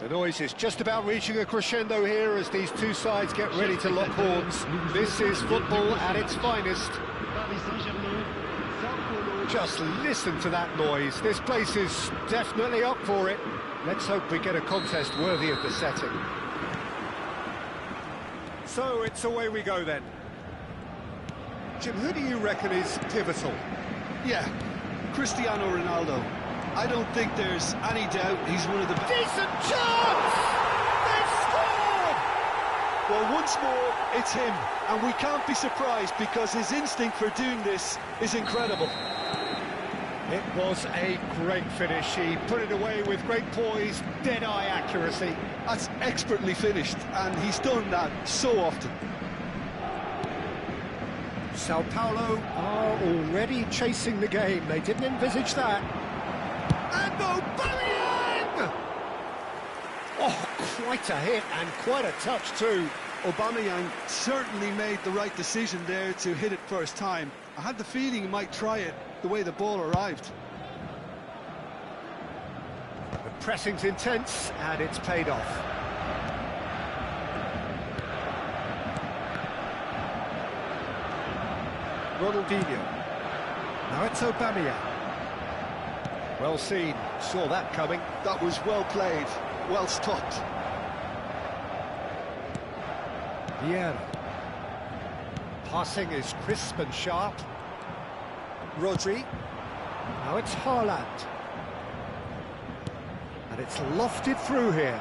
The noise is just about reaching a crescendo here as these two sides get ready to lock horns. This is football at its finest. Just listen to that noise. This place is definitely up for it. Let's hope we get a contest worthy of the setting. So it's away we go then. Jim, who do you reckon is pivotal? Yeah, Cristiano Ronaldo. I don't think there's any doubt he's one of the best. Decent chance! They've scored! Well, once more, it's him. And we can't be surprised because his instinct for doing this is incredible. It was a great finish. He put it away with great poise, dead-eye accuracy. That's expertly finished, and he's done that so often. Sao Paulo are already chasing the game. They didn't envisage that. And Aubameyang! Oh, quite a hit and quite a touch too. Aubameyang certainly made the right decision there to hit it first time. I had the feeling he might try it the way the ball arrived. The pressing's intense and it's paid off. Ronaldinho. Now it's Aubameyang. Well seen, saw that coming. That was well played, well stopped. Vieira. Passing is crisp and sharp. Rodri. Now it's Haaland. And it's lofted through here.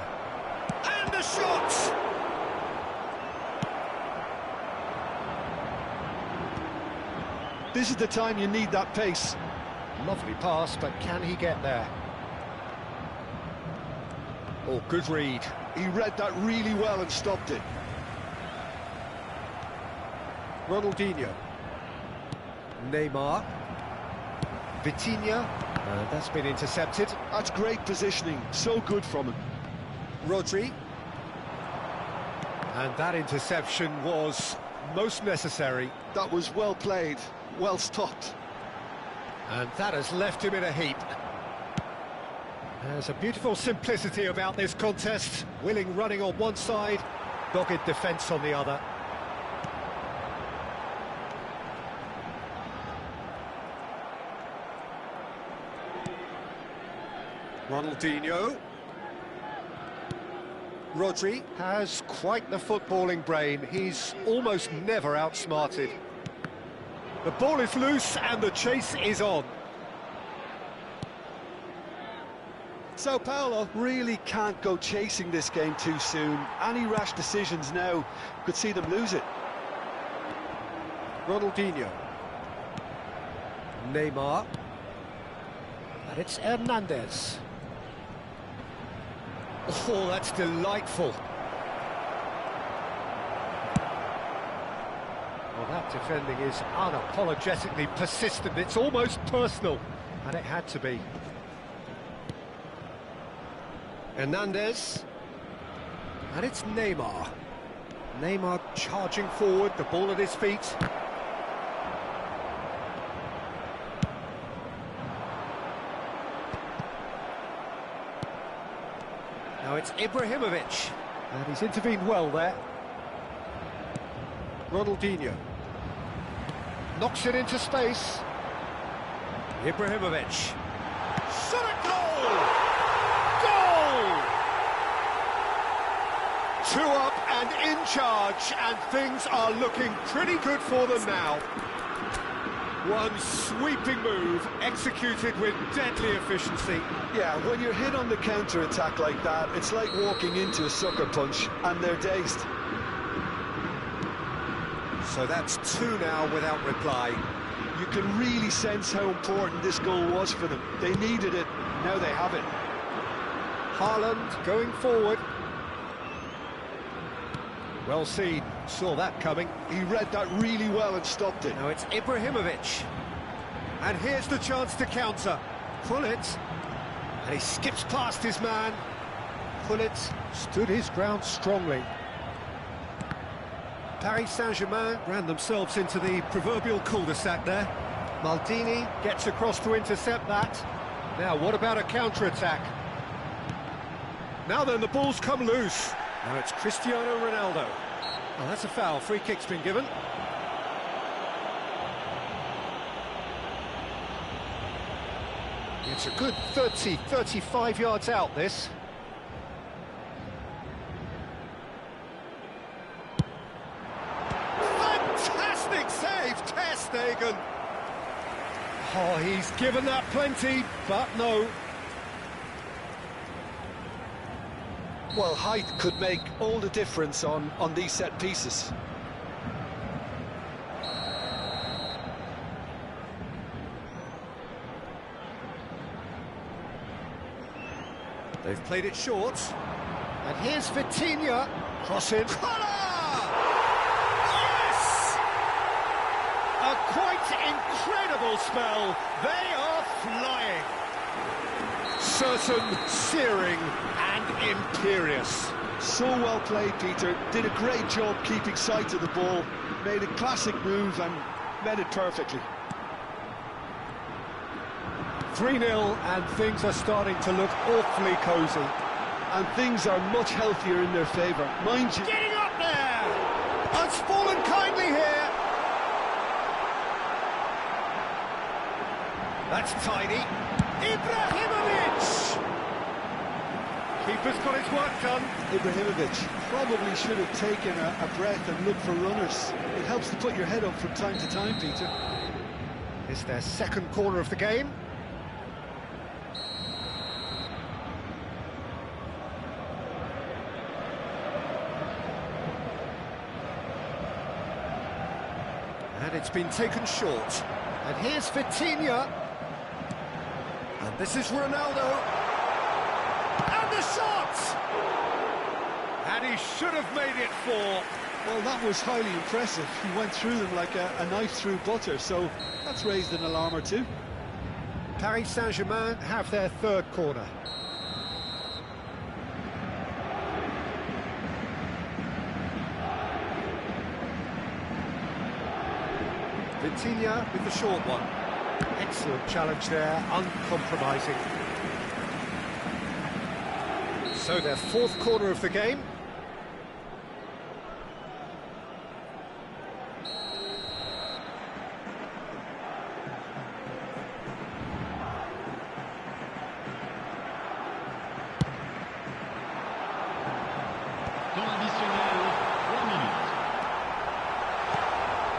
And the shot! This is the time you need that pace. Lovely pass, but can he get there? Oh, good read. He read that really well and stopped it. Ronaldinho. Neymar. Vitinha. That's been intercepted. That's great positioning. So good from him. Rodri. And that interception was most necessary. That was well played, well stopped. And that has left him in a heap. There's a beautiful simplicity about this contest. Willing running on one side, dogged defence on the other. Ronaldinho. Rodri has quite the footballing brain. He's almost never outsmarted. The ball is loose and the chase is on. Sao Paulo really can't go chasing this game too soon. Any rash decisions now could see them lose it. Ronaldinho. Neymar. And it's Hernandez. Oh, that's delightful. Well, that defending is unapologetically persistent. It's almost personal, and it had to be. Hernandez. And it's Neymar. Neymar charging forward, the ball at his feet. Now it's Ibrahimovic, and he's intervened well there. Ronaldinho. Knocks it into space. Ibrahimovic. Shot a goal! Goal! 2 up and in charge, and things are looking pretty good for them now. One sweeping move, executed with deadly efficiency. Yeah, when you're hit on the counter-attack like that, it's like walking into a sucker punch, and they're dazed. So that's 2 now without reply. You can really sense how important this goal was for them. They needed it, now they have it. Haaland going forward. Well seen, saw that coming. He read that really well and stopped it. Now it's Ibrahimovic. And here's the chance to counter. Pullet. And he skips past his man. Pullet stood his ground strongly. Paris Saint-Germain ran themselves into the proverbial cul-de-sac there. Maldini gets across to intercept that. Now, what about a counter-attack? Now then, the ball's come loose. Now it's Cristiano Ronaldo. Oh, that's a foul. Free kick's been given. It's a good 30, 35 yards out, this. Fantastic save, Ter Stegen. Oh, he's given that plenty, but no. Well, height could make all the difference on these set pieces. They've played it short. And here's Vitinha. Cross in. Yes! A quite incredible spell. They are flying. Certain, searing and imperious. So well played, Peter. Did a great job keeping sight of the ball. Made a classic move and met it perfectly. 3-0 and things are starting to look awfully cosy. And things are much healthier in their favour. Mind you... Getting up there! It's fallen kindly here. That's tidy. Ibrahimovic! Keeper's got his work done. Ibrahimovic probably should have taken a breath and looked for runners. It helps to put your head up from time to time, Peter. It's their second corner of the game. And it's been taken short. And here's Vitinha. And this is Ronaldo. And the shot! And he should have made it 4. Well, that was highly impressive. He went through them like a knife through butter, so that's raised an alarm or two. Paris Saint-Germain have their third corner. Vitinha with the short one. Excellent challenge there, uncompromising. So their fourth corner of the game.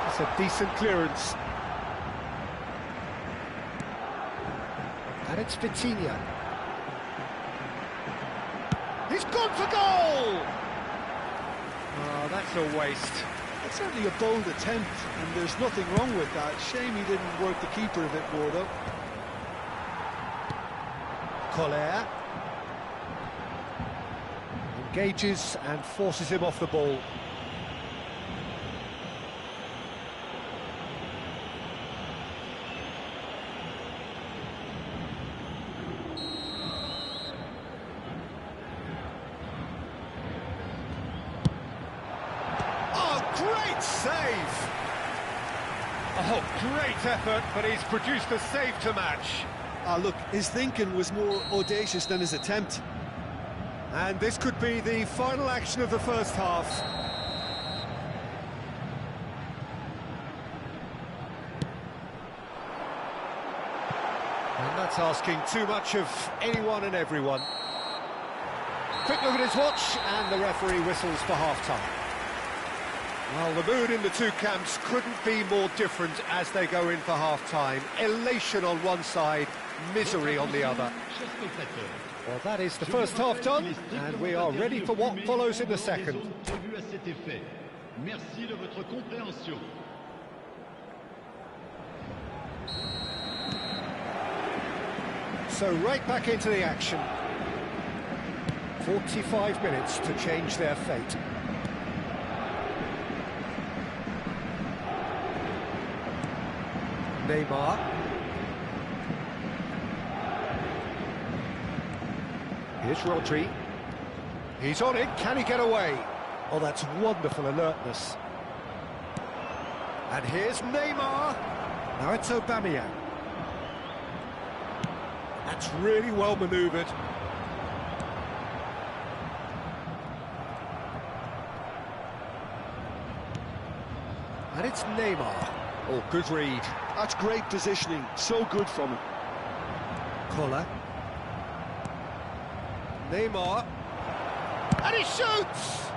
It's a decent clearance. And it's Vitinha. He's gone for goal! Oh, that's a waste. It's certainly a bold attempt, and there's nothing wrong with that. Shame he didn't work the keeper a bit more, though. Collier. Engages and forces him off the ball. Great save! Oh, great effort, but he's produced a save to match. Look, his thinking was more audacious than his attempt. And this could be the final action of the first half. And that's asking too much of anyone and everyone. Quick look at his watch, and the referee whistles for half-time. Well, the mood in the two camps couldn't be more different as they go in for half-time. Elation on one side, misery on the other. Well, that is the first half done, and we are ready for what follows in the second. So right back into the action. 45 minutes to change their fate. Neymar. Here's Rodri. He's on it. Can he get away? Oh, that's wonderful alertness. And here's Neymar. Now it's Aubameyang. That's really well manoeuvred. And it's Neymar. Oh, good read. That's great positioning, so good from him. Koller. Neymar. And he shoots!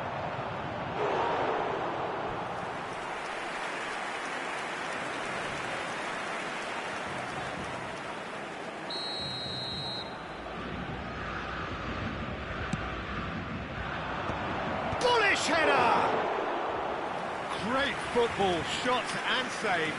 Bullish header! Great football, shot and save.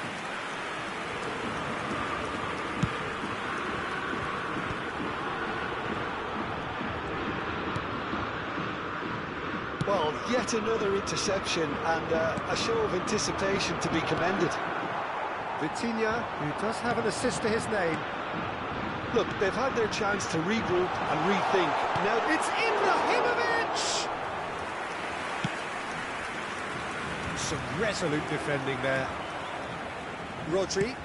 Well, yet another interception and a show of anticipation to be commended. Vitinha, who does have an assist to his name. Look, they've had their chance to regroup and rethink. Now It's Ibrahimovic! Some resolute defending there. Rodri.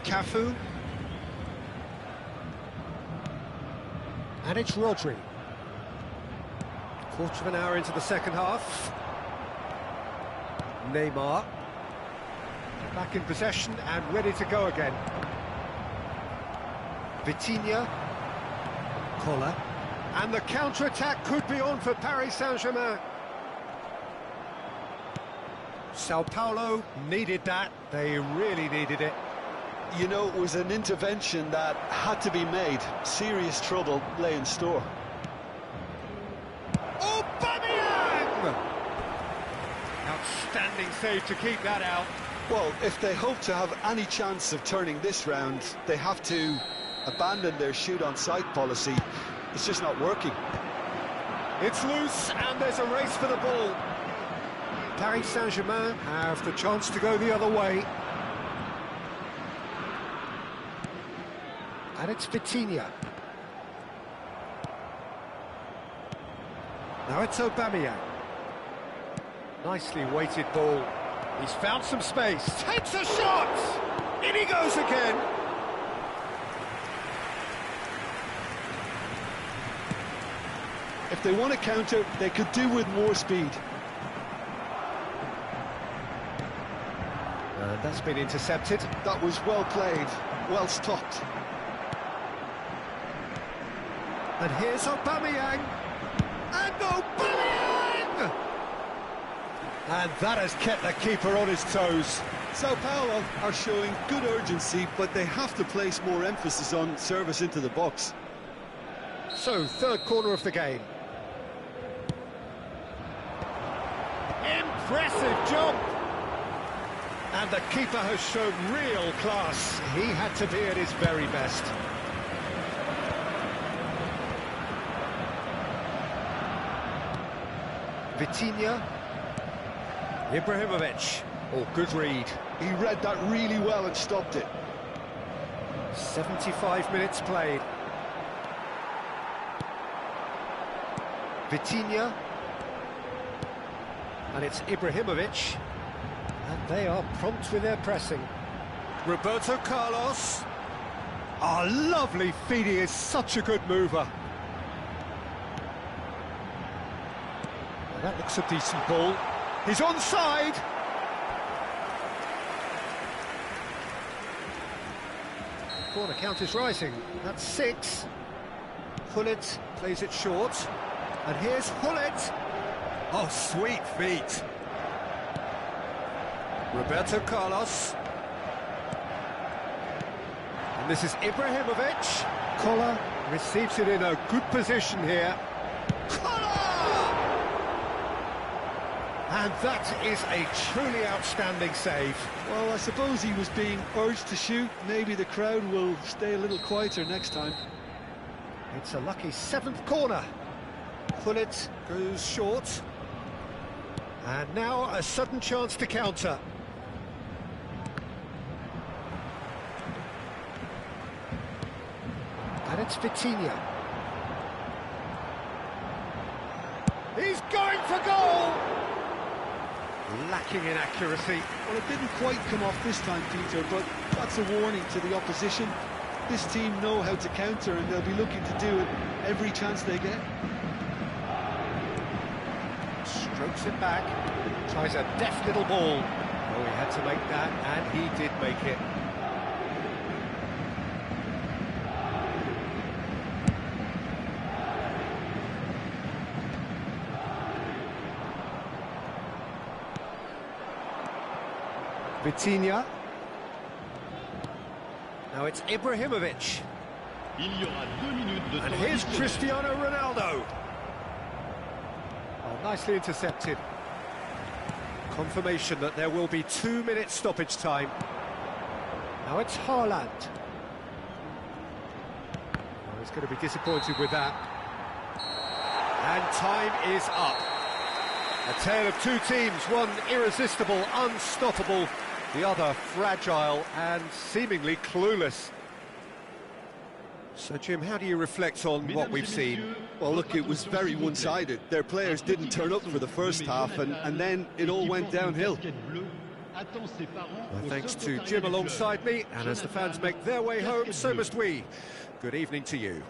Cafu. And it's Rodri. Quarter of an hour into the second half. Neymar. Back in possession and ready to go again. Vitinha. Koller. And the counter-attack could be on for Paris Saint-Germain. Sao Paulo needed that. They really needed it. you know, it was an intervention that had to be made. Serious trouble lay in store. Aubameyang! Outstanding save to keep that out. Well, if they hope to have any chance of turning this round, they have to abandon their shoot-on-sight policy. It's just not working. It's loose, and there's a race for the ball. Paris Saint-Germain have the chance to go the other way. And it's Vitinha. Now it's Aubameyang. Nicely weighted ball. He's found some space. Takes a shot! In he goes again. If they want to counter, they could do with more speed. That's been intercepted. That was well played, well stopped. And here's Aubameyang. And Aubameyang! And that has kept the keeper on his toes. Sao Paulo are showing good urgency, but they have to place more emphasis on service into the box. So, third corner of the game. Impressive jump! And the keeper has shown real class. He had to be at his very best. Vitinha. Ibrahimovic. Oh, good read. He read that really well and stopped it. 75 minutes played. Vitinha. And it's Ibrahimovic. And they are prompt with their pressing. Roberto Carlos. Oh, lovely feed. He is such a good mover. Well, that looks a decent ball. He's onside. Corner count is rising. That's 6. Hullet plays it short. And here's Hullet. Oh, sweet feet. Roberto Carlos. And this is Ibrahimovic. Koller receives it in a good position here. Koller! And that is a truly outstanding save. Well, I suppose he was being urged to shoot. Maybe the crowd will stay a little quieter next time. It's a lucky 7th corner. Hullet goes short. And now a sudden chance to counter. And it's Vitinha. He's going for goal! Lacking in accuracy. Well, it didn't quite come off this time, Peter, but that's a warning to the opposition. This team know how to counter, and they'll be looking to do it every chance they get. Strokes it back, tries a deft little ball. Oh, he had to make that, and he did make it. Vitinha. Now it's Ibrahimovic. And here's Cristiano Ronaldo. Oh, nicely intercepted. Confirmation that there will be 2 minutes stoppage time. Now it's Haaland. Oh, he's going to be disappointed with that. And time is up. A tale of two teams, one irresistible, unstoppable, the other fragile and seemingly clueless. So, Jim, how do you reflect on what we've seen? Well, look, it was very one-sided. Their players didn't turn up for the first half, and then it all went downhill. Well, thanks to Jim alongside me, and as the fans make their way home, so must we. Good evening to you.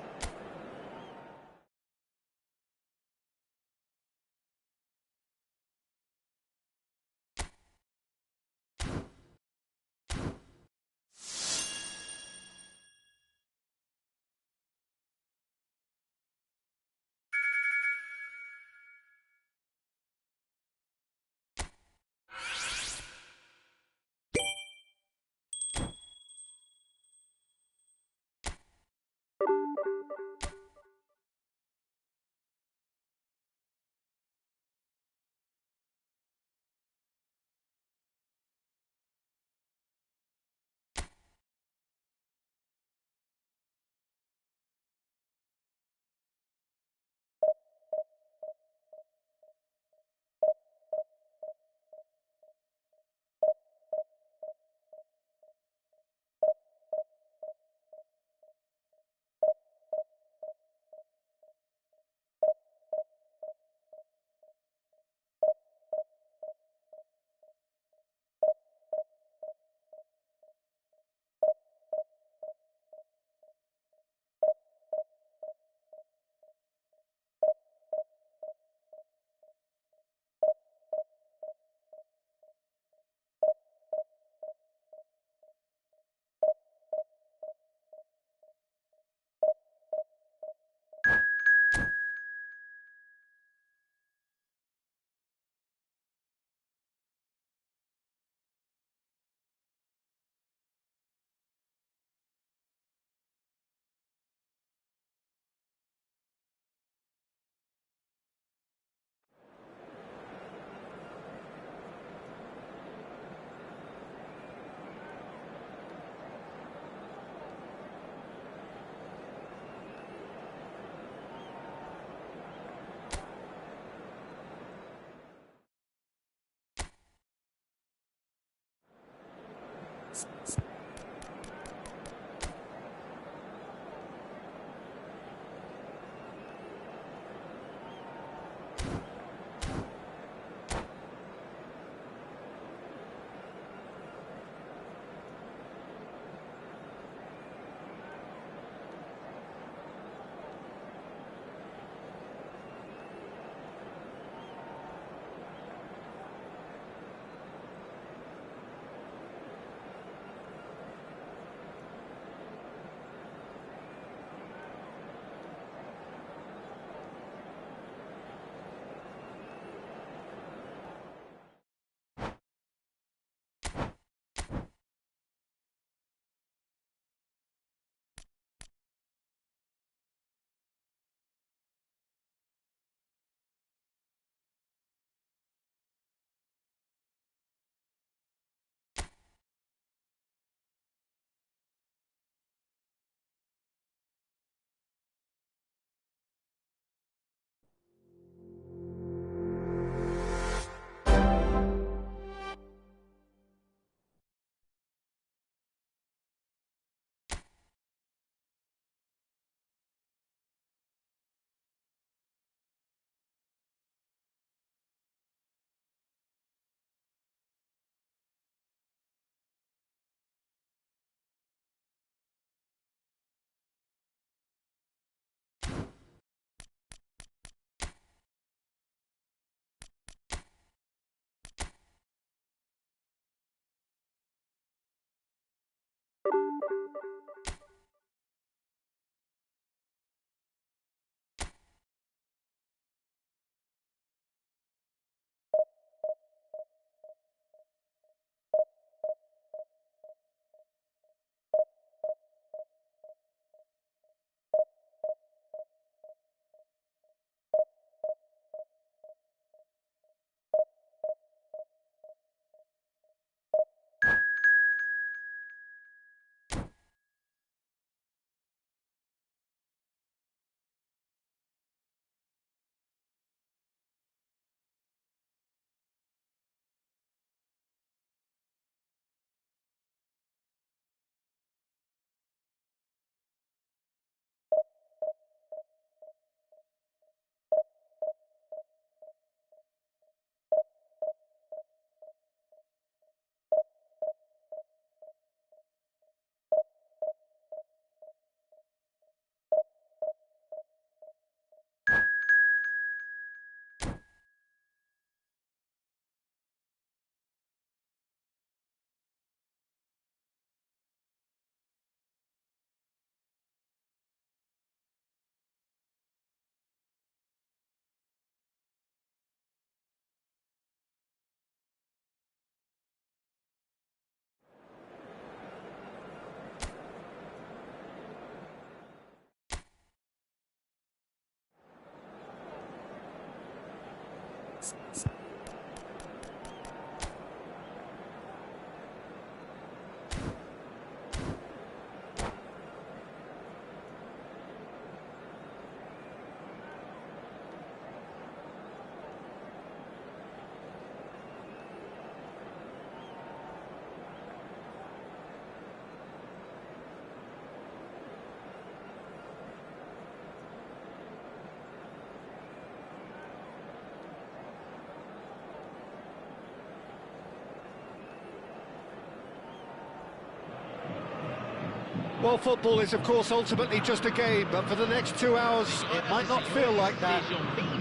Well, football is, of course, ultimately just a game, but for the next 2 hours, it might not feel like that.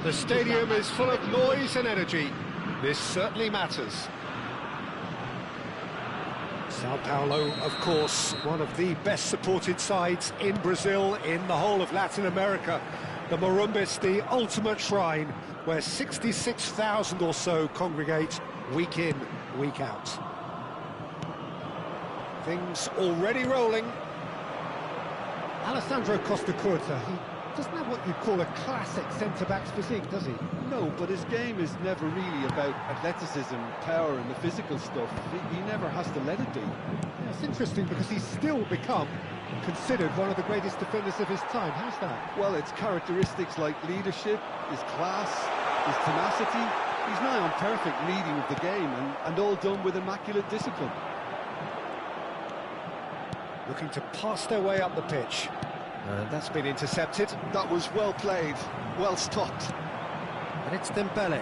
The stadium is full of noise and energy. This certainly matters. Sao Paulo, of course, one of the best supported sides in Brazil, in the whole of Latin America. The Morumbis, the ultimate shrine, where 66,000 or so congregate week in, week out. Things already rolling. Alessandro Costa Curta, he doesn't have what you'd call a classic centre-back's physique, does he? No, but his game is never really about athleticism, power and the physical stuff. He never has to let it be. Yeah, it's interesting because he's still become considered one of the greatest defenders of his time. How's that? Well, it's characteristics like leadership, his class, his tenacity. He's nigh on perfect reading of the game and all done with immaculate discipline. Looking to pass their way up the pitch. And that's been intercepted. That was well played, well stopped. And it's Dembele.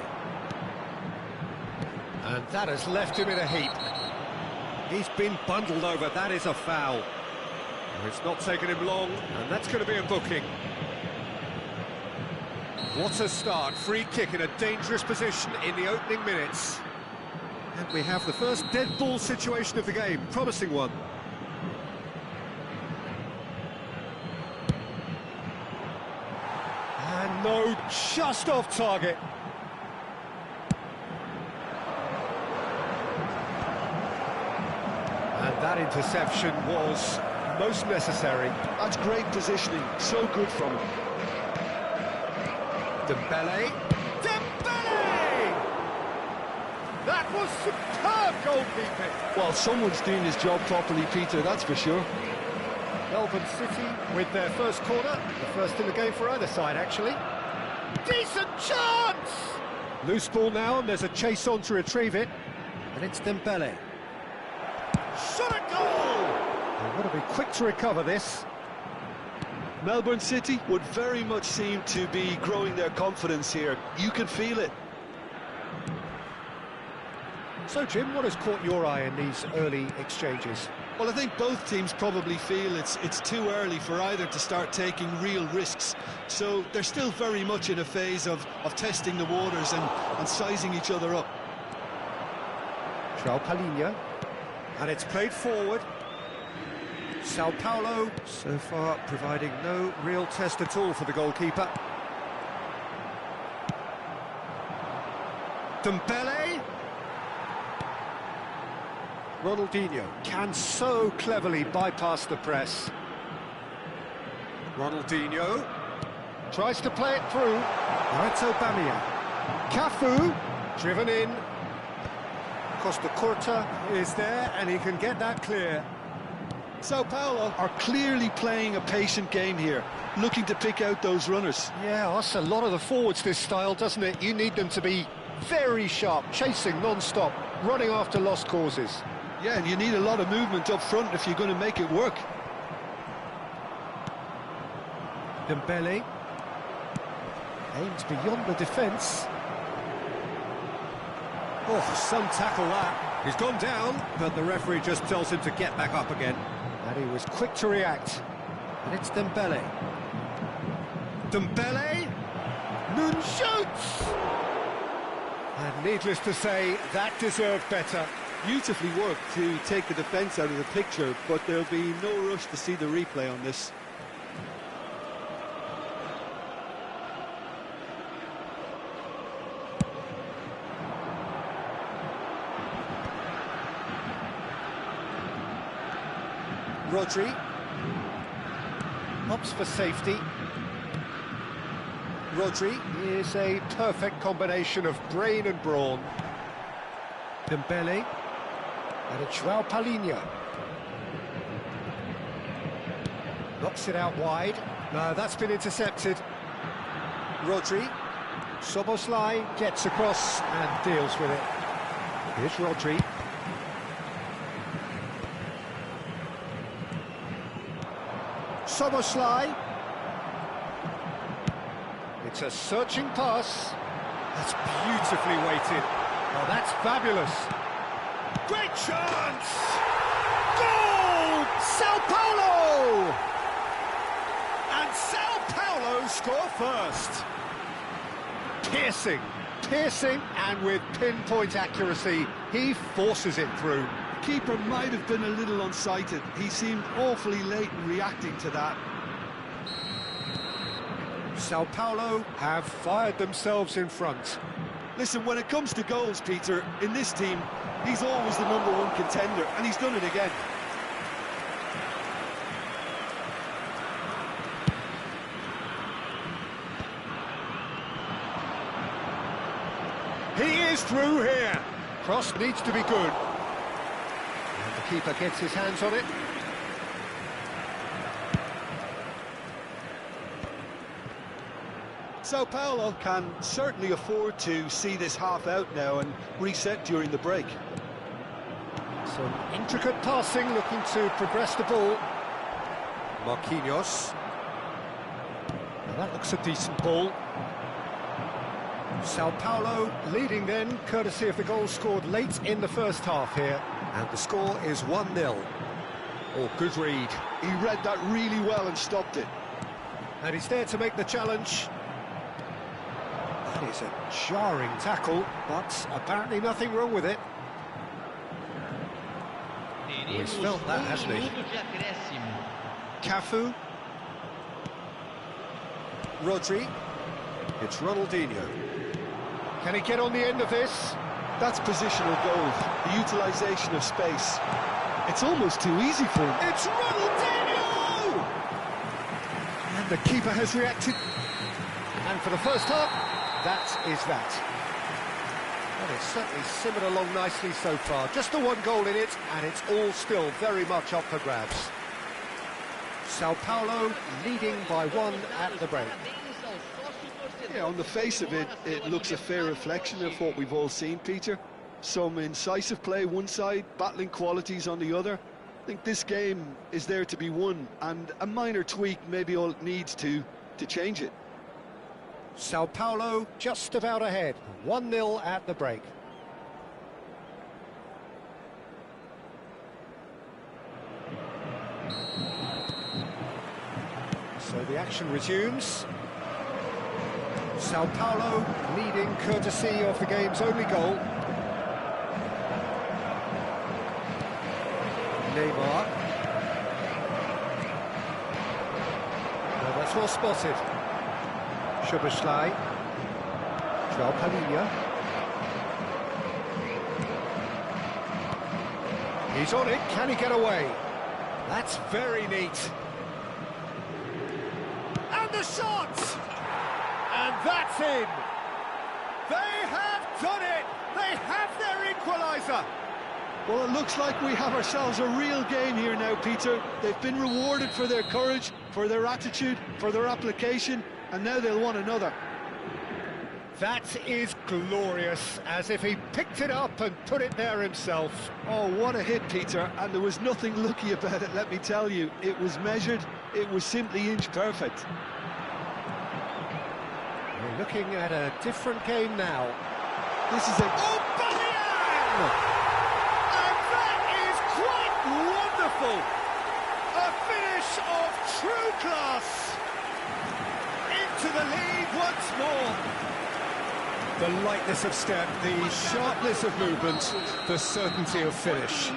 And that has left him in a heap. He's been bundled over, that is a foul. It's not taken him long, and that's going to be a booking. What a start, free kick in a dangerous position in the opening minutes. And we have the first dead ball situation of the game, promising one. And no, just off target. And that interception was most necessary. That's great positioning, so good from him. Dembele. Dembele! That was superb goalkeeping. Well, someone's doing his job properly, Peter, that's for sure. Melbourne City with their first corner, the first in the game for either side, actually. Decent chance! Loose ball now, and there's a chase on to retrieve it. And it's Dembele. Shot at goal! They've got to be quick to recover this. Melbourne City would very much seem to be growing their confidence here. You can feel it. So, Jim, what has caught your eye in these early exchanges? Well, I think both teams probably feel it's too early for either to start taking real risks. So they're still very much in a phase of testing the waters and sizing each other up. João Palhinha. And it's played forward. Sao Paulo, so far, providing no real test at all for the goalkeeper. Dembele. Ronaldinho can so cleverly bypass the press. Ronaldinho tries to play it through. Now it's Aubameyang. Cafu, driven in. Costa Curta is there, and he can get that clear. Sao Paulo are clearly playing a patient game here, looking to pick out those runners. Yeah, that's a lot of the forwards, this style, doesn't it? You need them to be very sharp, chasing non-stop, running after lost causes. Yeah, and you need a lot of movement up front if you're going to make it work. Dembele aims beyond the defence. Oh, some tackle that. He's gone down, but the referee just tells him to get back up again. And he was quick to react. And it's Dembele. Dembele! Nun shoots! And needless to say, that deserved better. Beautifully worked to take the defence out of the picture, but there'll be no rush to see the replay on this. Rodri opts for safety. Rodri is a perfect combination of brain and brawn. Dembele and it's João Palhinha. Knocks it out wide. No, that's been intercepted. Rodri. Szoboszlai gets across and deals with it. Here's Rodri. Szoboszlai. It's a searching pass. That's beautifully weighted. Oh, that's fabulous. Great chance! Goal! Sao Paulo! And Sao Paulo score first. Piercing, and with pinpoint accuracy, he forces it through. The keeper might have been a little unsighted. He seemed awfully late in reacting to that. Sao Paulo have fired themselves in front. Listen, when it comes to goals, Peter, in this team, he's always the #1 contender, and he's done it again. He is through here. Cross needs to be good. And the keeper gets his hands on it. Sao Paulo can certainly afford to see this half out now and reset during the break. Some intricate passing, looking to progress the ball. Marquinhos. Now that looks a decent ball. Sao Paulo leading then, courtesy of the goal scored late in the first half here. And the score is 1-0. Oh, good read. He read that really well and stopped it. And he's there to make the challenge. That is a jarring tackle, but apparently nothing wrong with it. He's felt that, hasn't he? Cafu. Rodri. It's Ronaldinho. Can he get on the end of this? That's positional goal, the utilisation of space. It's almost too easy for him. It's Ronaldinho! And the keeper has reacted. And for the first half, that is that. Well, it's certainly simmered along nicely so far. Just the one goal in it, and it's all still very much up for grabs. Sao Paulo leading by 1 at the break. Yeah, on the face of it, it looks a fair reflection of what we've all seen, Peter. Some incisive play one side, battling qualities on the other. I think this game is there to be won, and a minor tweak maybe all it needs to change it. Sao Paulo just about ahead, 1-0 at the break. So the action resumes. Sao Paulo leading courtesy of the game's only goal. Neymar. No, that's well spotted. Szoboszlai. João Palhinha. He's on it, can he get away? That's very neat. And the shot! And that's in! They have done it! They have their equaliser! Well, it looks like we have ourselves a real game here now, Peter. They've been rewarded for their courage, for their attitude, for their application, and now they'll want another. That is glorious, as if he picked it up and put it there himself. Oh, what a hit, Peter, and there was nothing lucky about it, let me tell you. It was measured, it was simply inch perfect. We're looking at a different game now. This is a... Oh, Boraaa! And that is quite wonderful! A finish of true class! Into the lead once more. The lightness of step, the sharpness of movement, the certainty of finish.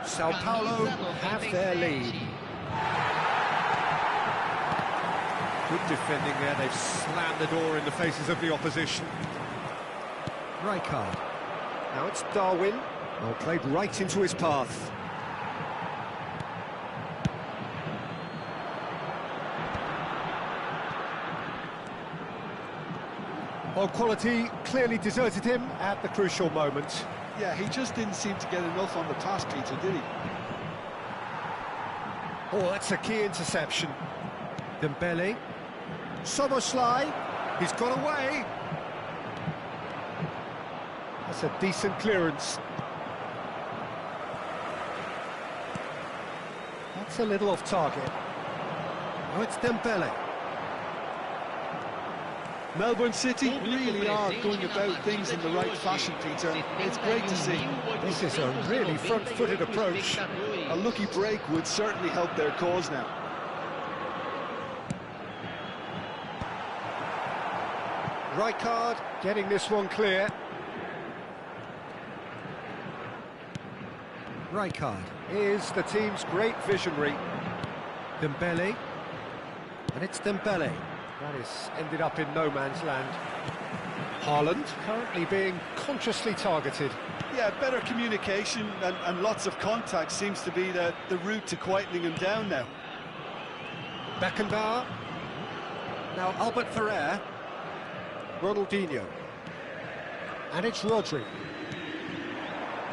Sao Paulo have their lead. Good defending there, they've slammed the door in the faces of the opposition. Rijkaard. Now it's Darwin. Well, played right into his path. Well, quality clearly deserted him at the crucial moment. Yeah, he just didn't seem to get enough on the pass, Peter, did he? Oh, that's a key interception. Dembele. Soboslai. He's got away. That's a decent clearance. That's a little off target. Oh, it's Dembele. Melbourne City really are going about things in the right fashion, Peter. It's great to see. This is a really front-footed approach. A lucky break would certainly help their cause now. Rijkaard getting this one clear. Rijkaard is the team's great visionary. Dembele. And it's Dembele. That has ended up in no man's land. Haaland currently being consciously targeted. Yeah, better communication and lots of contact seems to be the route to quietening him down now. Beckenbauer. Now Albert Ferrer. Ronaldinho. And it's Rodri.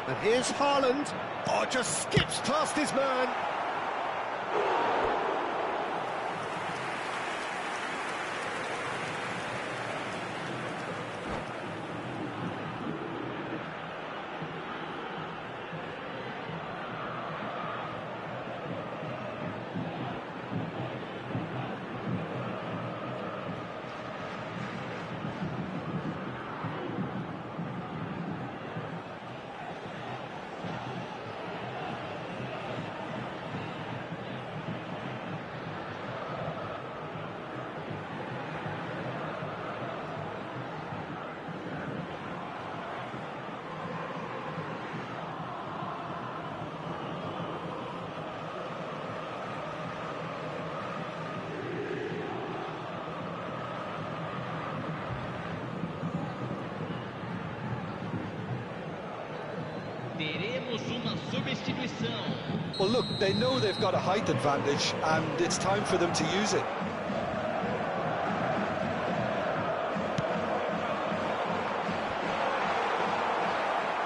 And here's Haaland. Oh, just skips past his man. Well, look, they know they've got a height advantage, and it's time for them to use it.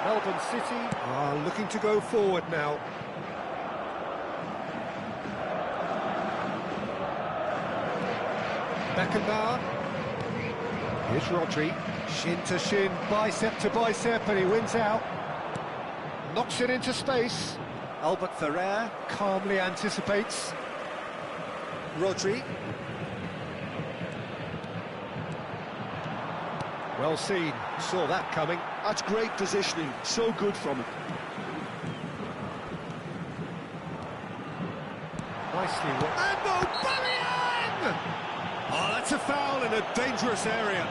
Melbourne City are looking to go forward now. Beckenbauer. Here's Rodri. Shin to shin, bicep to bicep, and he wins out. Knocks it into space. Albert Ferrer calmly anticipates. Rodri. Well seen, saw that coming. That's great positioning, so good from him. Nicely worked. And Boraaa! Oh, that's a foul in a dangerous area.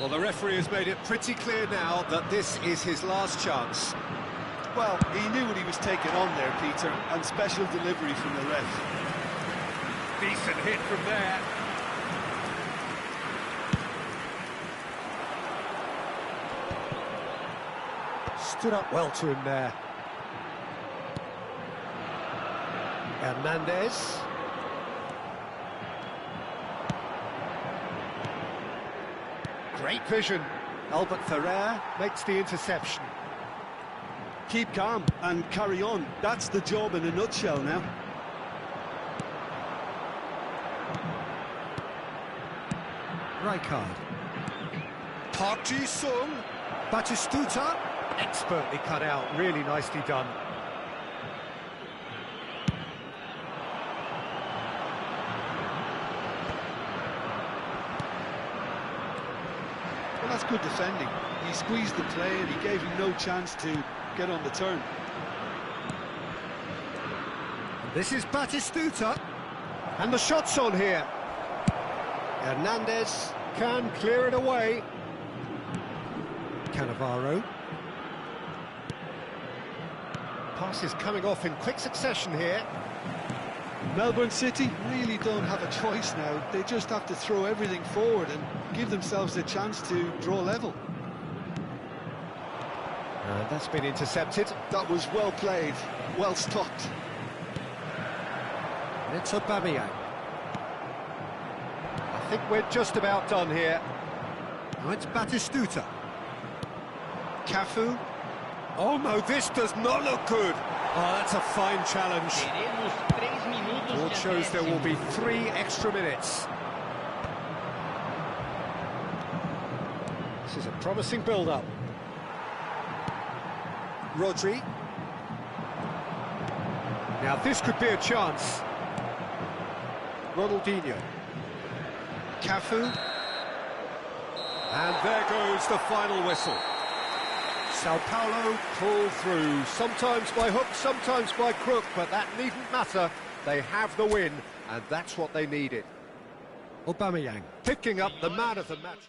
Well, the referee has made it pretty clear now that this is his last chance. Well, he knew what he was taking on there, Peter, and special delivery from the ref. Decent hit from there. Stood up well to him there. Hernandez. Great vision. Albert Ferrer makes the interception. Keep calm and carry on. That's the job in a nutshell now. Rijkaard. Park Ji-sung. Batistuta. Expertly cut out. Really nicely done. Well, that's good defending. He squeezed the play and he gave him no chance to get on the turn. This is Batistuta. And the shot's on here. Hernandez can clear it away. Cannavaro. Pass is coming off in quick succession here. Melbourne City really don't have a choice now. They just have to throw everything forward and give themselves a chance to draw level. And that's been intercepted. That was well played, well stopped. And it's Aubameyang. I think we're just about done here. Now it's Batistuta. Cafu. Oh no, this does not look good. Oh, that's a fine challenge. Board shows there will be 3 extra minutes. This is a promising build-up. Rodri. Now this could be a chance. Ronaldinho. Cafu. And there goes the final whistle. Sao Paulo pull through, sometimes by hook, sometimes by crook, but that needn't matter. They have the win, and that's what they needed. Aubameyang picking up the man of the match.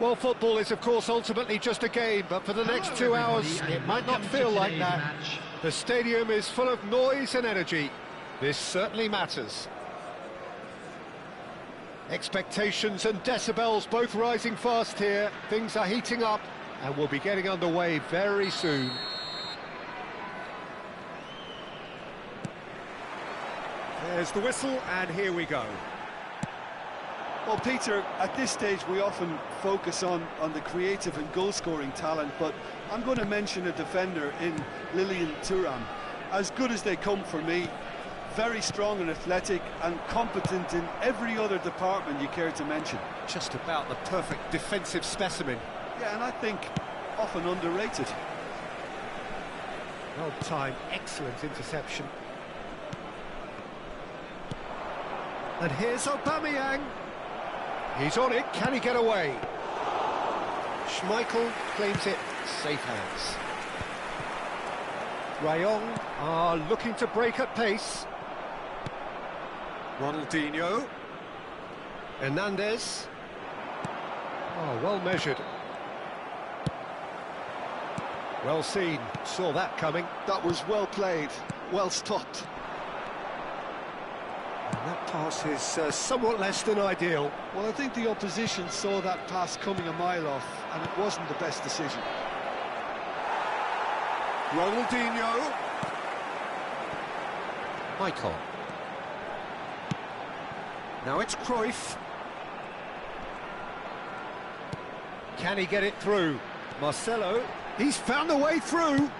Well, football is, of course, ultimately just a game, but for the next 2 hours, it might not feel like that. The stadium is full of noise and energy. This certainly matters. Expectations and decibels both rising fast here. Things are heating up, and we'll be getting underway very soon. There's the whistle, and here we go. Well, Peter, at this stage we often focus on the creative and goal-scoring talent, but I'm going to mention a defender in Lilian Thuram. As good as they come for me, very strong and athletic and competent in every other department you care to mention. Just about the perfect defensive specimen. Yeah, and I think often underrated. Well timed, excellent interception. And here's Aubameyang. He's on it, can he get away? Schmeichel claims it, safe hands. Rayong are looking to break at pace. Ronaldinho. Hernandez. Oh, well measured. Well seen, saw that coming. That was well played, well stopped. And that pass is somewhat less than ideal. Well, I think the opposition saw that pass coming a mile off, and it wasn't the best decision. Ronaldinho. Michael. Now it's Cruyff. Can he get it through? Marcelo, he's found a way through.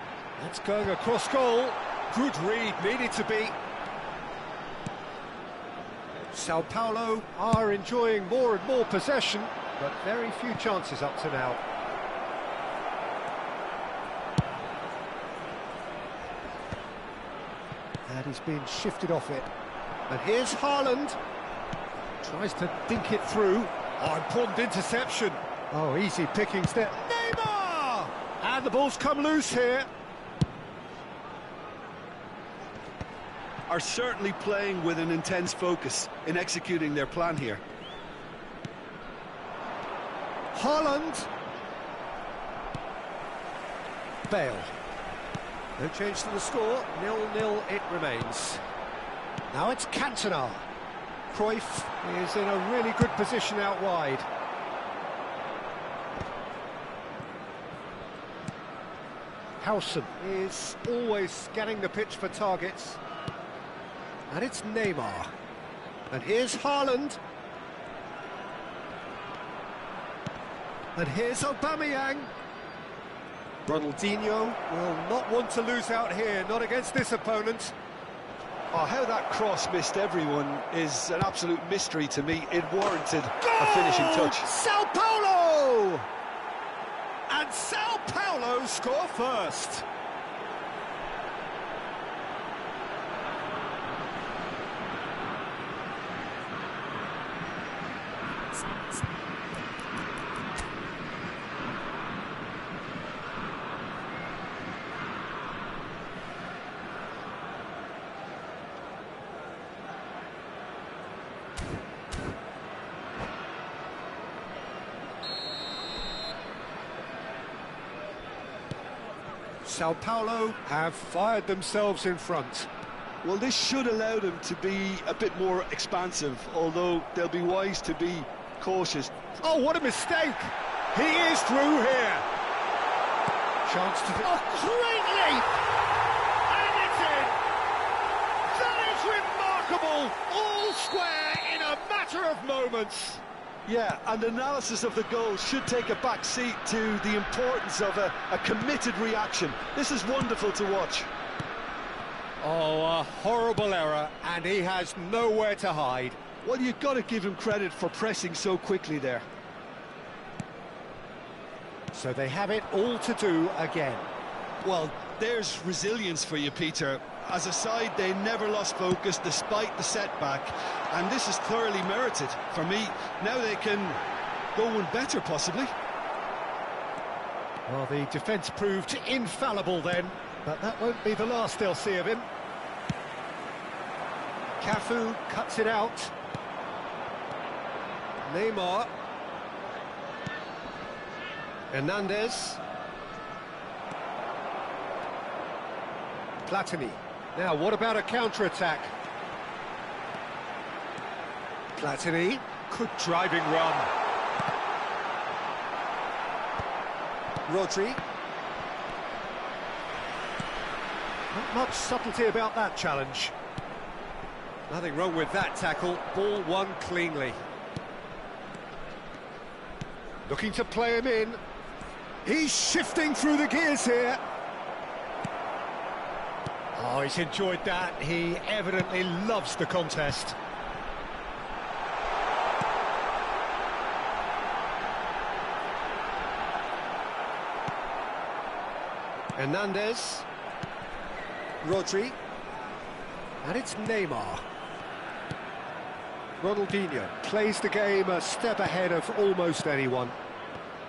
That's going across goal. Good read, needed to be. Sao Paulo are enjoying more and more possession, but very few chances up to now. And he's been shifted off it. And here's Haaland. Tries to dink it through. Oh, important interception. Oh, easy pickings there. Neymar! And the ball's come loose here. Are certainly playing with an intense focus in executing their plan here. Haaland. Bale. No change to the score, 0-0 it remains. Now it's Cantona. Cruyff is in a really good position out wide. Howson is always scanning the pitch for targets. And it's Neymar. And here's Haaland. And here's Aubameyang. Ronaldinho will not want to lose out here, not against this opponent. Oh, how that cross missed everyone is an absolute mystery to me. It warranted a finishing touch. Sao Paulo! And Sao Paulo score first. Sao Paulo have fired themselves in front. Well, this should allow them to be a bit more expansive, although they'll be wise to be cautious. Oh, what a mistake! He is through here. Chance to... Oh, great leap! And it's in! That is remarkable! All square in a matter of moments. Yeah, and analysis of the goal should take a back seat to the importance of a committed reaction. This is wonderful to watch. Oh, a horrible error, and he has nowhere to hide. Well, you've got to give him credit for pressing so quickly there. So they have it all to do again. Well, there's resilience for you, Peter. As a side, they never lost focus despite the setback, and this is thoroughly merited. For me, now they can go one better, possibly. Well, the defence proved infallible then, but that won't be the last they'll see of him. Cafu cuts it out. Neymar. Hernandez. Platini. Now, what about a counter-attack? Platini. Good driving run. Rodri. Not much subtlety about that challenge. Nothing wrong with that tackle. Ball won cleanly. Looking to play him in. He's shifting through the gears here. Oh, he's enjoyed that. He evidently loves the contest. Hernandez. Rodri. And it's Neymar. Ronaldinho plays the game a step ahead of almost anyone.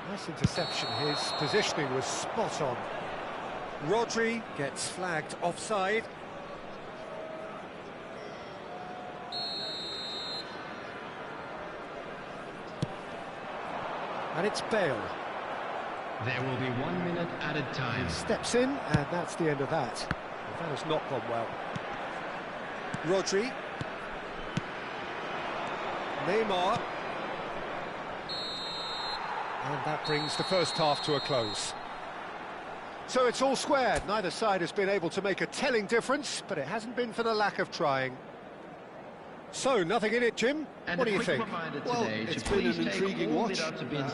Nice interception. His positioning was spot on. Rodri gets flagged offside. And it's Bale. There will be 1 minute added time. Steps in, and that's the end of that. That has not gone well. Rodri. Neymar. And that brings the first half to a close. So it's all squared. Neither side has been able to make a telling difference, but it hasn't been for the lack of trying. So, nothing in it, Jim? And what do you think? Well, it's been an intriguing watch.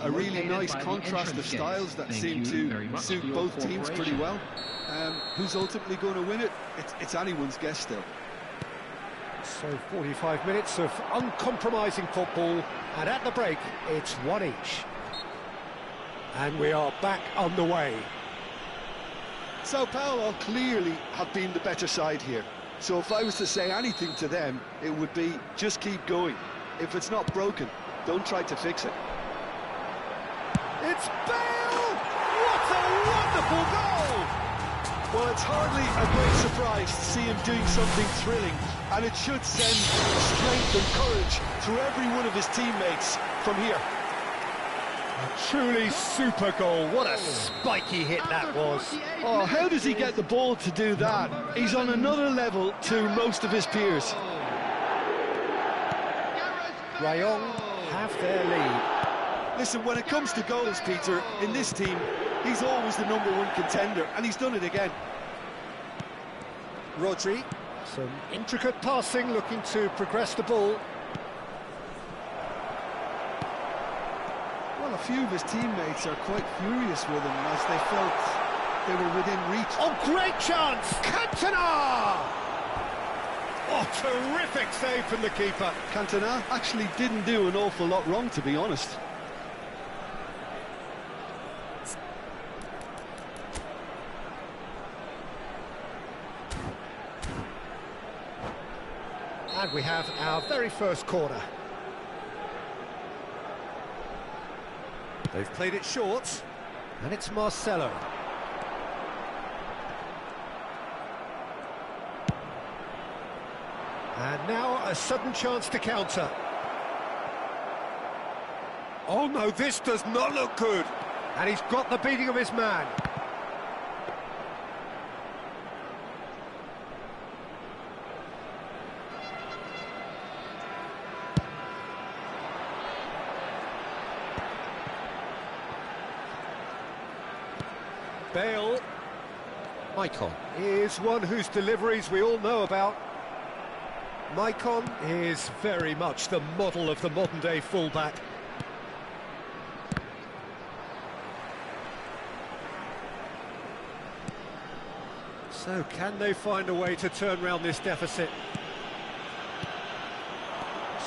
A really nice contrast of styles that seem to suit both teams pretty well. Who's ultimately going to win it? It's anyone's guess still. So 45 minutes of uncompromising football, and at the break, it's one each. And we are back on the way. Sao Paulo clearly have been the better side here. So if I was to say anything to them, it would be just keep going. If it's not broken, don't try to fix it. It's Bale! What a wonderful goal! Well, it's hardly a great surprise to see him doing something thrilling, and it should send strength and courage through every one of his teammates from here. A truly super goal. What a spiky hit that was. Oh, how does he get the ball to do that? He's on another level to most of his peers. Rayon have their lead. Listen, when it comes to goals, Peter, in this team, he's always the #1 contender, and he's done it again. Rodri, some intricate passing, looking to progress the ball. Well, a few of his teammates are quite furious with him as they felt they were within reach. Oh, great chance! Cantona! Oh, terrific save from the keeper. Cantona actually didn't do an awful lot wrong, to be honest. And we have our very first corner. They've played it short, and it's Marcelo. And now a sudden chance to counter. Oh no, this does not look good. And he's got the beating of his man. Bale. Maicon is one whose deliveries we all know about. Maicon is very much the model of the modern-day fullback. So, can they find a way to turn around this deficit?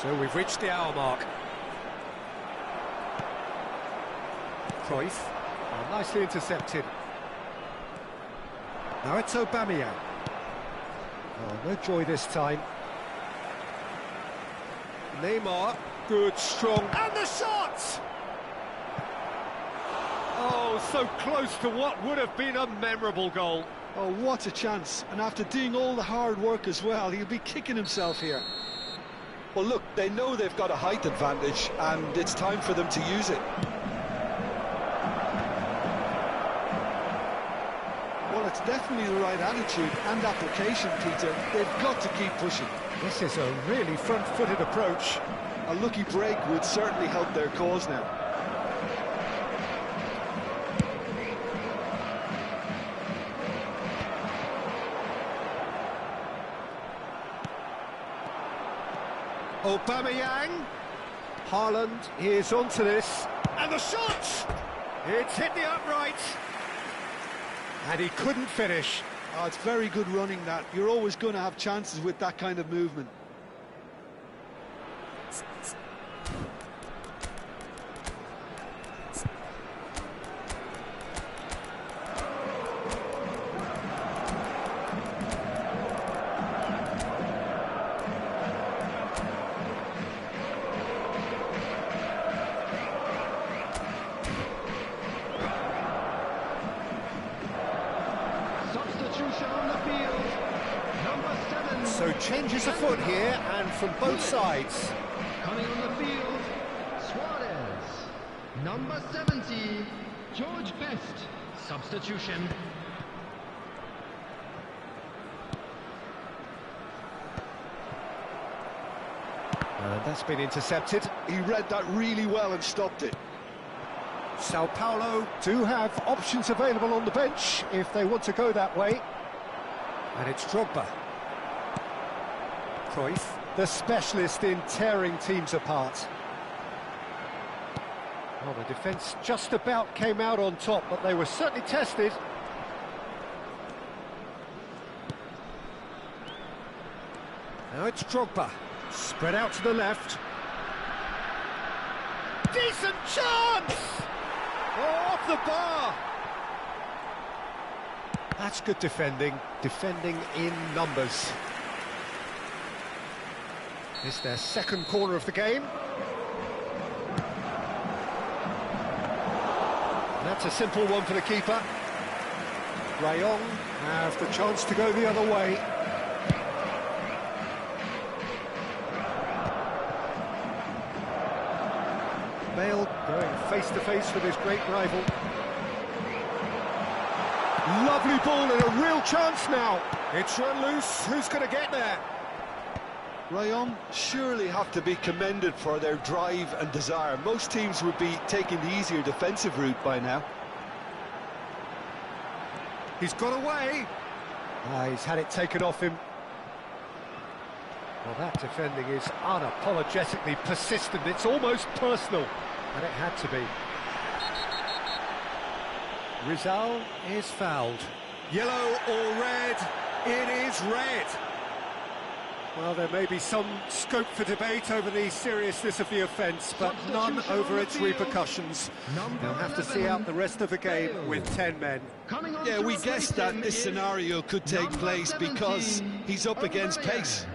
So, we've reached the hour mark. Cruyff, nicely intercepted. Now it's Aubameyang. Oh, no joy this time. Neymar, good, strong, and the shot! Oh, so close to what would have been a memorable goal. Oh, what a chance. And after doing all the hard work as well, he'll be kicking himself here. Well, look, they know they've got a height advantage, and it's time for them to use it. Well, it's definitely the right attitude and application, Peter. They've got to keep pushing. This is a really front-footed approach. A lucky break would certainly help their cause now. Aubameyang. Haaland is onto this. And the shot! It's hit the upright. And he couldn't finish. Oh, it's very good running, that. You're always going to have chances with that kind of movement. So changes afoot here, and from both sides. Coming on the field, Suarez, number 70. George Best, substitution. And that's been intercepted. He read that really well and stopped it. Sao Paulo do have options available on the bench if they want to go that way. And it's Drogba. Cruyff, the specialist in tearing teams apart. Well, the defence just about came out on top, but they were certainly tested. Now it's Drogba. Spread out to the left. Decent chance! Oh, off the bar! That's good defending in numbers. It's their second corner of the game. And that's a simple one for the keeper. Rayong have the chance to go the other way. Bale going face-to-face with his great rival. Lovely ball and a real chance now. It's run loose. Who's going to get there? Rayong surely have to be commended for their drive and desire. Most teams would be taking the easier defensive route by now. He's got away. He's had it taken off him. Well, that defending is unapologetically persistent. It's almost personal, and it had to be. Rizal is fouled. Yellow or red? It is red. Well, there may be some scope for debate over the seriousness of the offence, but none over its repercussions. They'll have to see out the rest of the game with 10 men. Yeah, we guessed that this scenario could take place because he's up against pace.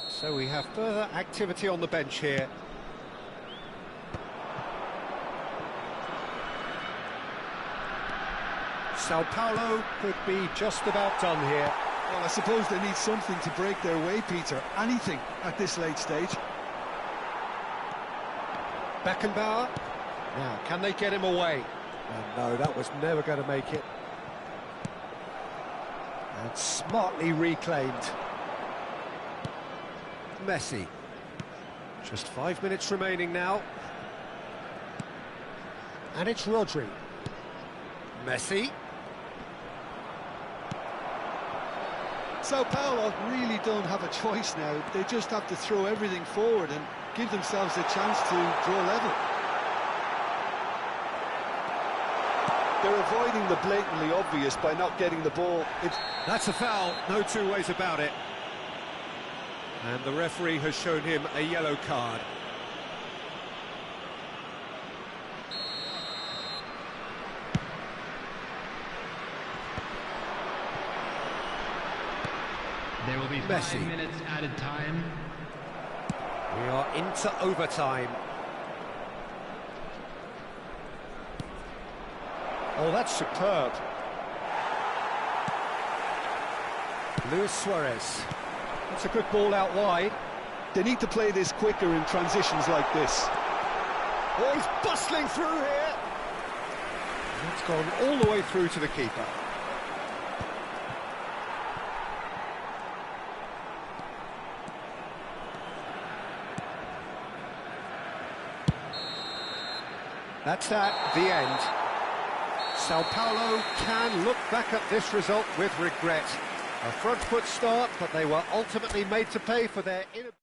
So we have further activity on the bench here. Sao Paulo could be just about done here. Well, I suppose they need something to break their way, Peter. Anything at this late stage. Beckenbauer. Now, can they get him away? And no, that was never going to make it. And smartly reclaimed. Messi. Just 5 minutes remaining now. And it's Rodri. Messi. Sao Paulo really don't have a choice now. They just have to throw everything forward and give themselves a chance to draw level. They're avoiding the blatantly obvious by not getting the ball. That's a foul, no two ways about it. And the referee has shown him a yellow card. There will be Messi. 5 minutes added time. We are into overtime. Oh, that's superb. Luis Suarez. That's a good ball out wide. They need to play this quicker in transitions like this. Oh, he's bustling through here. It's gone all the way through to the keeper. That's that, the end. Sao Paulo can look back at this result with regret. A front foot start, but they were ultimately made to pay for their inability.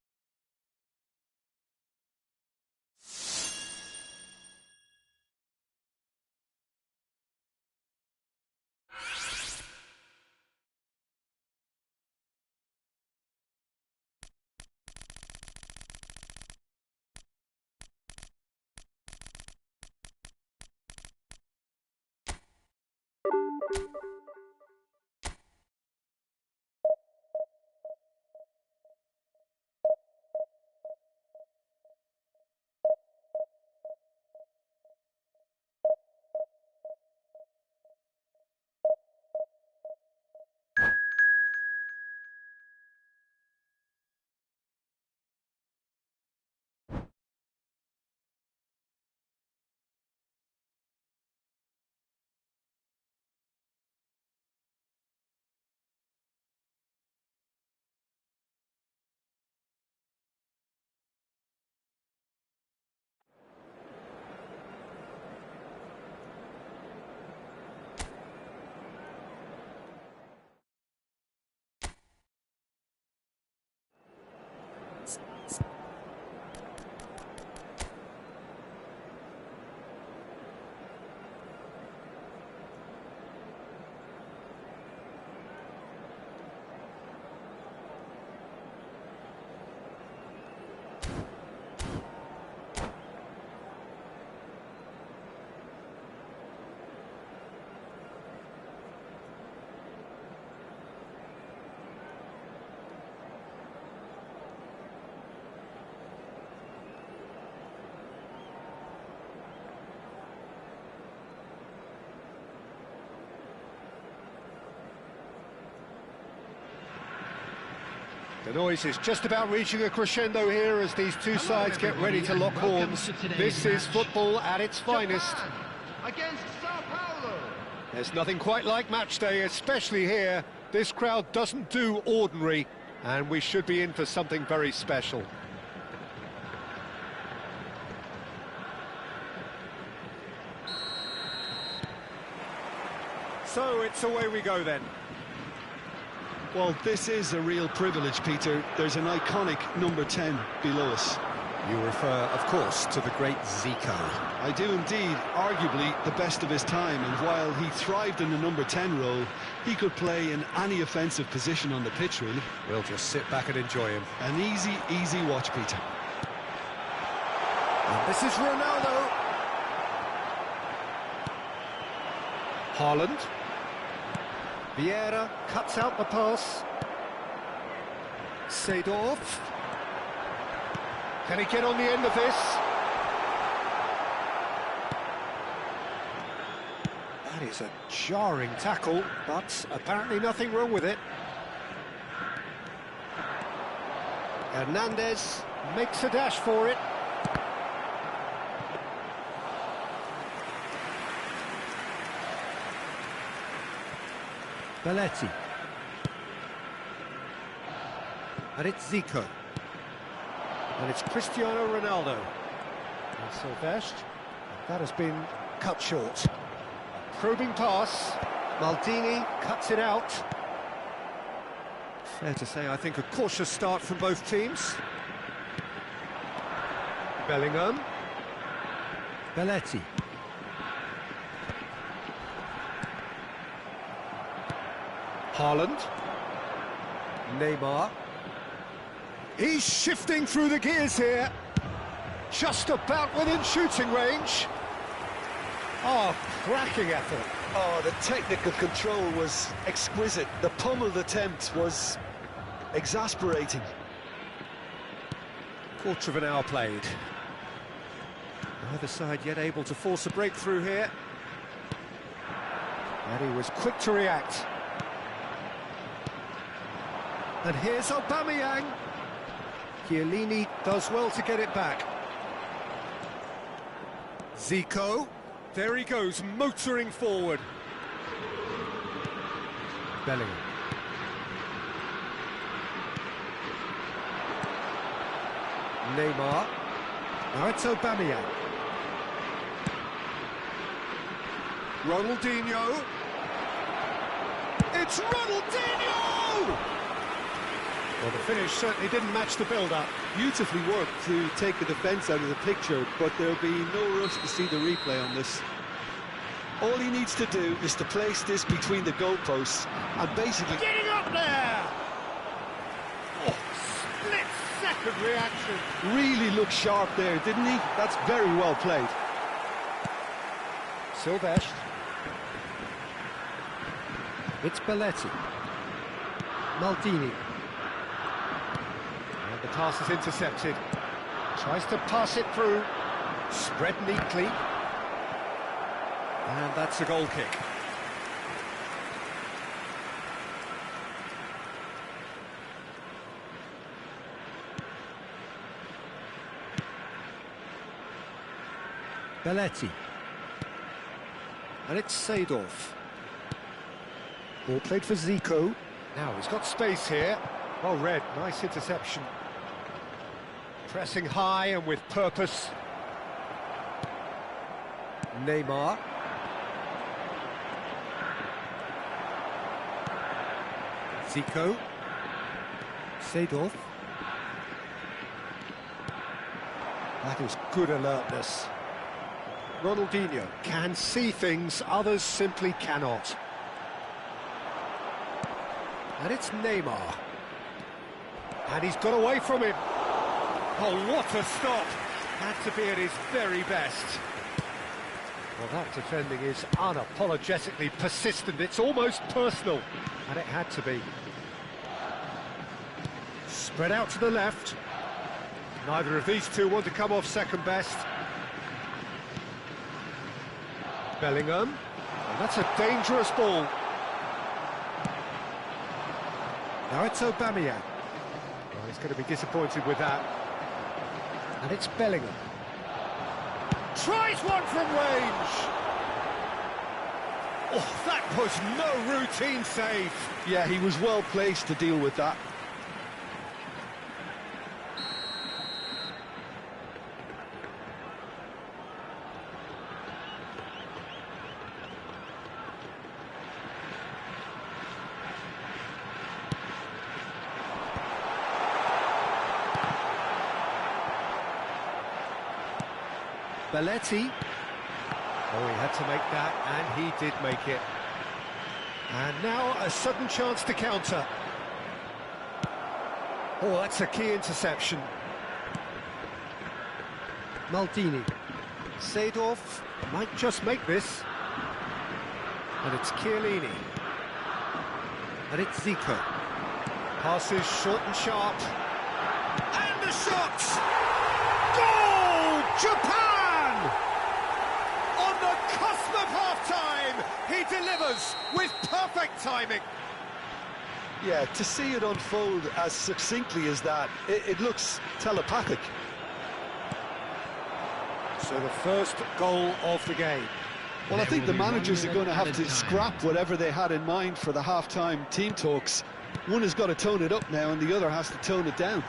The noise is just about reaching a crescendo here as these two sides get ready to lock horns. This is football at its finest. Against Sao Paulo. There's nothing quite like match day, especially here. This crowd doesn't do ordinary, and we should be in for something very special. So it's away we go then. Well, this is a real privilege, Peter. There's an iconic number 10 below us. You refer, of course, to the great Zico. I do indeed, arguably the best of his time, and while he thrived in the number 10 role, he could play in any offensive position on the pitch, really. We'll just sit back and enjoy him. An easy, easy watch, Peter. And this is Ronaldo. Haaland. Vieira cuts out the pass. Seedorf. Can he get on the end of this? That is a jarring tackle, but apparently nothing wrong with it. Hernandez makes a dash for it. Belletti. And it's Zico. And it's Cristiano Ronaldo. And Silvestre. That has been cut short. Probing pass. Maldini cuts it out. Fair to say, I think, a cautious start from both teams. Bellingham. Belletti. Haaland. Neymar. He's shifting through the gears here. Just about within shooting range. Oh, cracking effort. Oh, the technical control was exquisite. The pummeled attempt was exasperating. Quarter of an hour played. Neither side yet able to force a breakthrough here. And he was quick to react. And here's Aubameyang. Chiellini does well to get it back. Zico. There he goes, motoring forward. Bellingham. Neymar. Now it's Aubameyang. Ronaldinho. It's Ronaldinho! Well, the finish certainly didn't match the build-up. Beautifully worked to take the defence out of the picture, but there'll be no rush to see the replay on this. All he needs to do is to place this between the goalposts and basically... Getting up there! Oh, split-second reaction. Really looked sharp there, didn't he? That's very well played. Silvestre. It's Belletti. Maldini. And the pass is intercepted. Tries to pass it through. Spread neatly. And that's a goal kick. Belletti. And it's Seedorf. Ball played for Zico. Now he's got space here. Well read, nice interception. Pressing high and with purpose. Neymar. Zico. Seedorf. That is good alertness. Ronaldinho can see things others simply cannot. And it's Neymar. And he's got away from him. Oh, what a stop. Had to be at his very best. Well, that defending is unapologetically persistent. It's almost personal. And it had to be. Spread out to the left. Neither of these two want to come off second best. Bellingham. And that's a dangerous ball. Now it's Aubameyang. Well, he's going to be disappointed with that. And it's Bellingham. Tries one from range! Oh, that was no routine save. Yeah, he was well placed to deal with that. Belletti. Oh, he had to make that, and he did make it. And now a sudden chance to counter. Oh, that's a key interception. Maldini. Seedorf might just make this. And it's Chiellini. And it's Zico. Passes short and sharp. And the shot! Goal! Japan! On the cusp of half-time, he delivers with perfect timing. Yeah, to see it unfold as succinctly as that, it looks telepathic. So the first goal of the game. Well, I think the managers are going to have to scrap whatever they had in mind for the half-time team talks. One has got to tone it up now, and the other has to tone it down.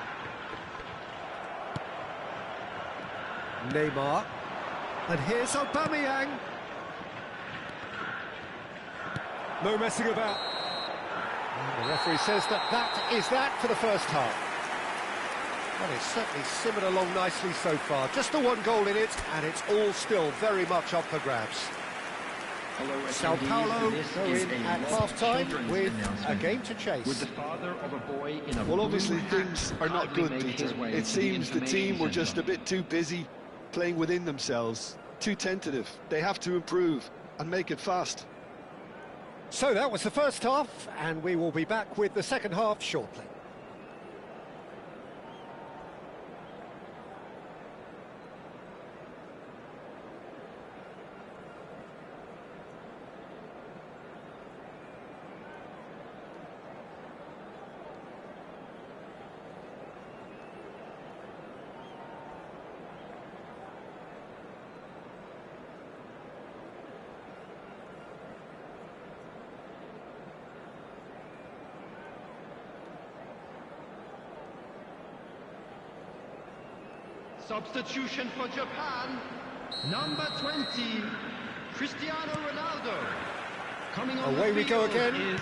Neymar. And here's Aubameyang. No messing about. And the referee says that is that for the first half. Well, it's certainly simmered along nicely so far. Just the one goal in it, and it's all still very much up for grabs. Sao Paulo go in at half-time with a game to chase. With the father of a boy in a Well, obviously blue hat things are not proudly good, make Peter. his way It to the seems the team were information just a centre. bit too busy playing within themselves, too tentative. They have to improve and make it fast. So that was the first half, and we will be back with the second half shortly. Substitution for Japan. Number 20, Cristiano Ronaldo. Coming on Away the we go field again. is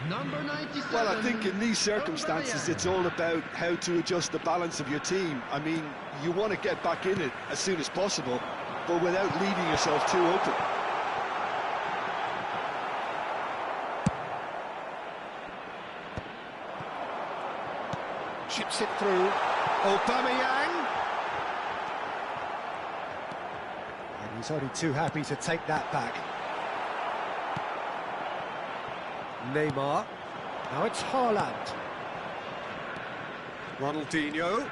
number 97. Well, I think in these circumstances, it's all about how to adjust the balance of your team. I mean, you want to get back in it as soon as possible, but without leaving yourself too open. Chips it through. Aubameyang. And he's only too happy to take that back. Neymar. Now it's Haaland. Ronaldinho.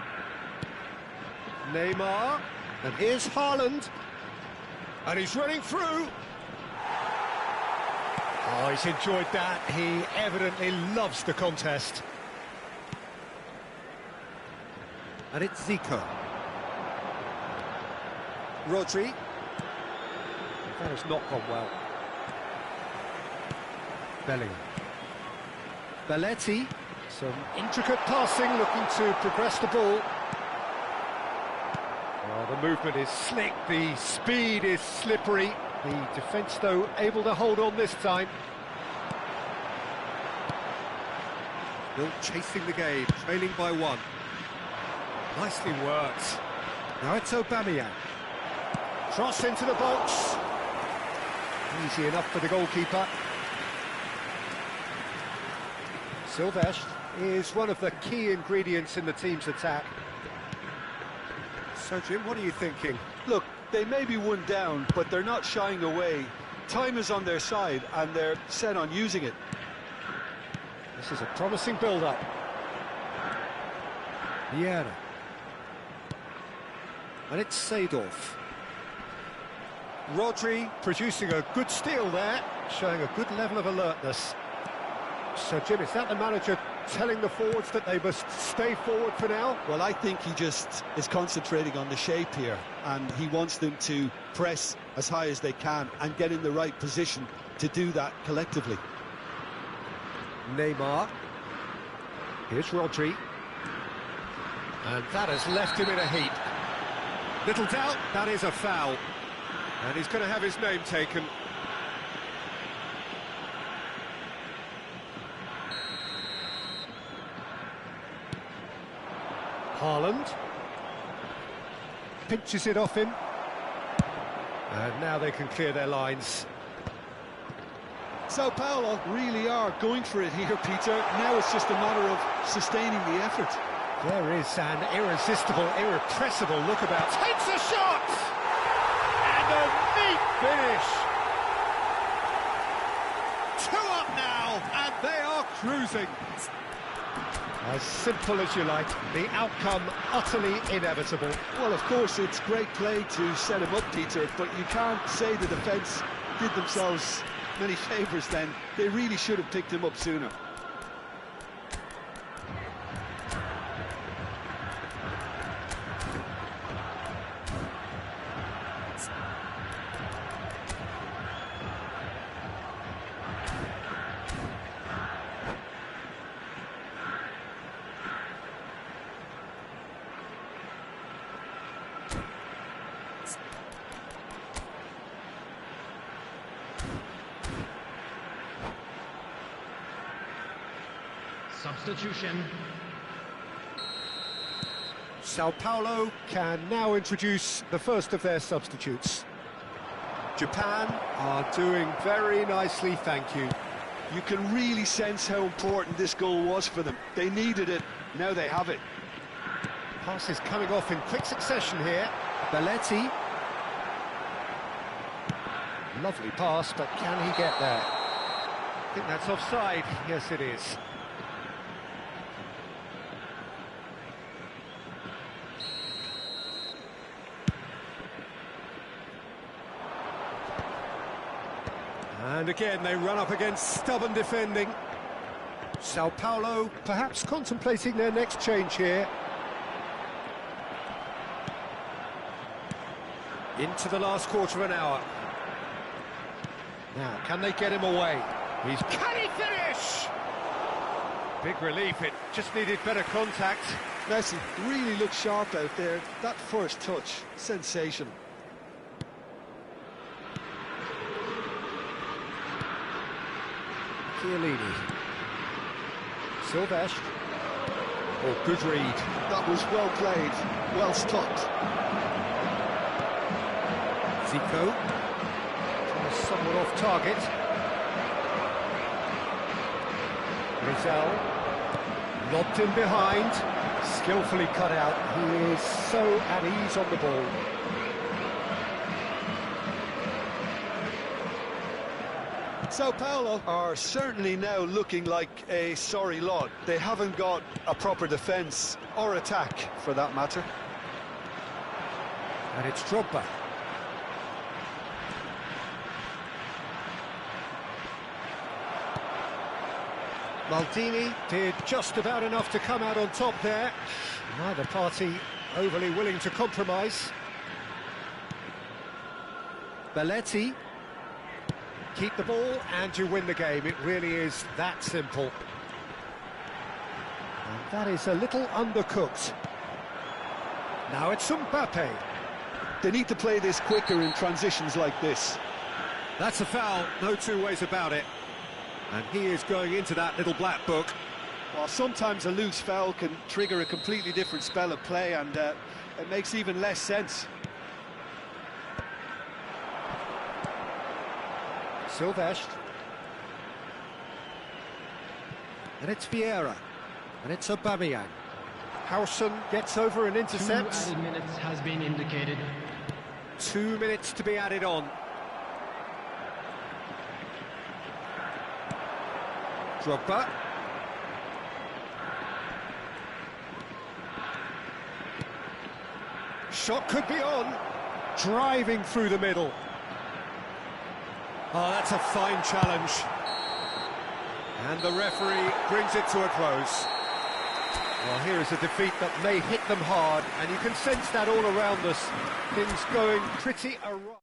Neymar. And here's Haaland. And he's running through. Oh, he's enjoyed that. He evidently loves the contest. And it's Zico. Rodri. That has not gone well. Bellingham. Belletti. Some intricate passing, looking to progress the ball. Oh, the movement is slick, the speed is slippery. The defence, though, able to hold on this time. Still chasing the game, trailing by one. Nicely worked. Now it's Aubameyang. Cross into the box. Easy enough for the goalkeeper. Silvestre is one of the key ingredients in the team's attack. So, Jim, what are you thinking? Look, they may be one down, but they're not shying away. Time is on their side, and they're set on using it. This is a promising build-up. Vieira. And it's Seedorf. Rodri producing a good steal there, showing a good level of alertness. So, Jim, is that the manager telling the forwards that they must stay forward for now? Well, I think he just is concentrating on the shape here, and he wants them to press as high as they can and get in the right position to do that collectively. Neymar. Here's Rodri. And that has left him in a heap. Little doubt, that is a foul. And he's going to have his name taken. Haaland. Pinches it off him. And now they can clear their lines. Sao Paulo really are going for it here, Peter. Now it's just a matter of sustaining the effort. There is an irresistible, irrepressible look about. Takes a shot! And a neat finish! 2 up now, and they are cruising. As simple as you like, the outcome utterly inevitable. Well, of course, it's great play to set him up, Peter, but you can't say the defence did themselves many favours then. They really should have picked him up sooner. Substitution. Sao Paulo can now introduce the first of their substitutes. Japan are doing very nicely, thank you. You can really sense how important this goal was for them. They needed it, now they have it. Passes coming off in quick succession here. Belletti. Lovely pass, but can he get there? I think that's offside. Yes, it is. And again, they run up against stubborn defending. Sao Paulo perhaps contemplating their next change here. Into the last quarter of an hour. Now, can they get him away? Can he finish? Big relief, it just needed better contact. Messi really looked sharp out there. That first touch, sensational. Chiellini. Silvestre. Oh, good read. That was well played, well stopped. Zico. Somewhat off target. Rizal. Lobbed in behind. Skillfully cut out. He is so at ease on the ball. Sao Paulo are certainly now looking like a sorry lot. They haven't got a proper defence or attack, for that matter. And it's Drogba. Maldini did just about enough to come out on top there. Neither party overly willing to compromise. Belletti. Keep the ball and you win the game. It really is that simple. And that is a little undercooked. Now it's Mbappe. They need to play this quicker in transitions like this. That's a foul, no two ways about it. And he is going into that little black book. Well, sometimes a loose foul can trigger a completely different spell of play, and it makes even less sense. Silvestre. And it's Vieira. And it's Aubameyang. Howson gets over and intercepts. 2 added minutes has been indicated. 2 minutes to be added on. Drogba. Shot could be on. Driving through the middle. Oh, that's a fine challenge. And the referee brings it to a close. Well, here is a defeat that may hit them hard, and you can sense that all around us. Things going pretty awry.